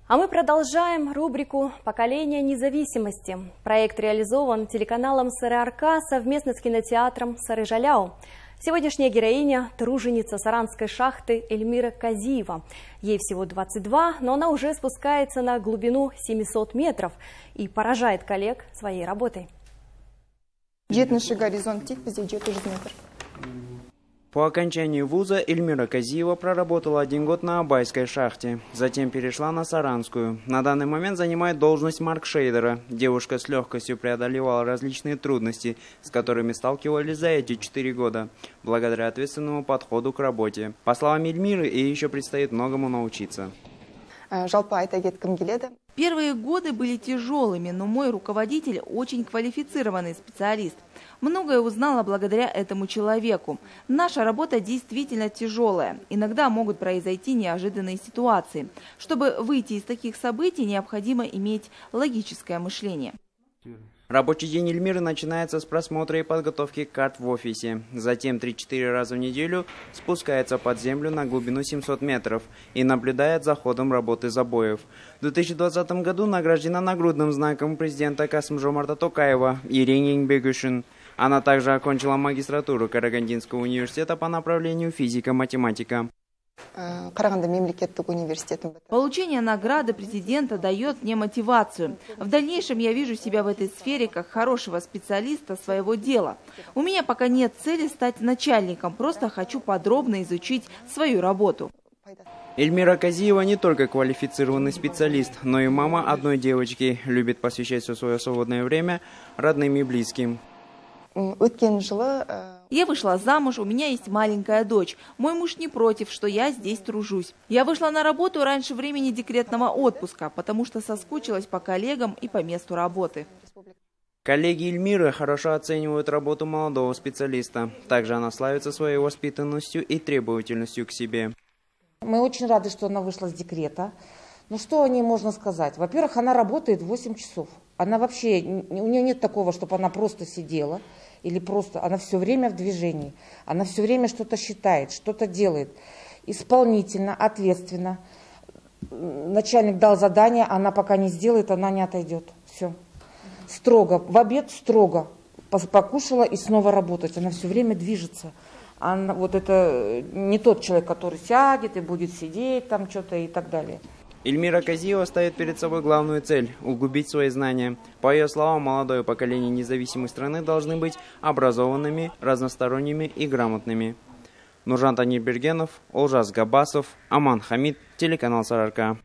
А мы продолжаем рубрику «Поколение независимости». Проект реализован телеканалом СРРК совместно с кинотеатром Сары-Жаляу. Сегодняшняя героиня – труженица саранской шахты Эльмира Казиева. Ей всего 22, но она уже спускается на глубину 700 метров и поражает коллег своей работой. 70 горизонт тик, бізде 700 метр. По окончании вуза Эльмира Казиева проработала 1 год на Абайской шахте, затем перешла на Саранскую. На данный момент занимает должность маркшейдера. Девушка с легкостью преодолевала различные трудности, с которыми сталкивались за эти 4 года, благодаря ответственному подходу к работе. По словам Эльмиры, ей еще предстоит многому научиться. Первые годы были тяжелыми, но мой руководитель очень квалифицированный специалист. Многое узнала благодаря этому человеку. Наша работа действительно тяжелая. Иногда могут произойти неожиданные ситуации. Чтобы выйти из таких событий, необходимо иметь логическое мышление. Рабочий день Эльмиры начинается с просмотра и подготовки карт в офисе. Затем 3-4 раза в неделю спускается под землю на глубину 700 метров и наблюдает за ходом работы забоев. В 2020 году награждена нагрудным знаком президента Касым-Жомарта Токаева Ирине Еңбек-үшін. Она также окончила магистратуру Карагандинского университета по направлению физика-математика. Получение награды президента дает мне мотивацию. В дальнейшем я вижу себя в этой сфере как хорошего специалиста своего дела. У меня пока нет цели стать начальником, просто хочу подробно изучить свою работу. Эльмира Казиева не только квалифицированный специалист, но и мама одной девочки, любит посвящать все свое свободное время родным и близким. Я вышла замуж, у меня есть маленькая дочь. Мой муж не против, что я здесь тружусь. Я вышла на работу раньше времени декретного отпуска, потому что соскучилась по коллегам и по месту работы. Коллеги Эльмиры хорошо оценивают работу молодого специалиста. Также она славится своей воспитанностью и требовательностью к себе. Мы очень рады, что она вышла с декрета. Ну что о ней можно сказать? Во-первых, она работает 8 часов. Она вообще, у нее нет такого, чтобы она просто сидела. Или просто, она все время в движении, она все время что-то считает, что-то делает. Исполнительно, ответственно. Начальник дал задание, она пока не сделает, она не отойдет. Все. Строго, в обед строго. Покушала и снова работать. Она все время движется. Она, вот это не тот человек, который сядет и будет сидеть там что-то и так далее. Эльмира Казиева ставит перед собой главную цель – углубить свои знания. По ее словам, молодое поколение независимой страны должны быть образованными, разносторонними и грамотными. Нуржан Танирбергенов, Олжас Габасов, Аман Хамид, телеканал СРРК.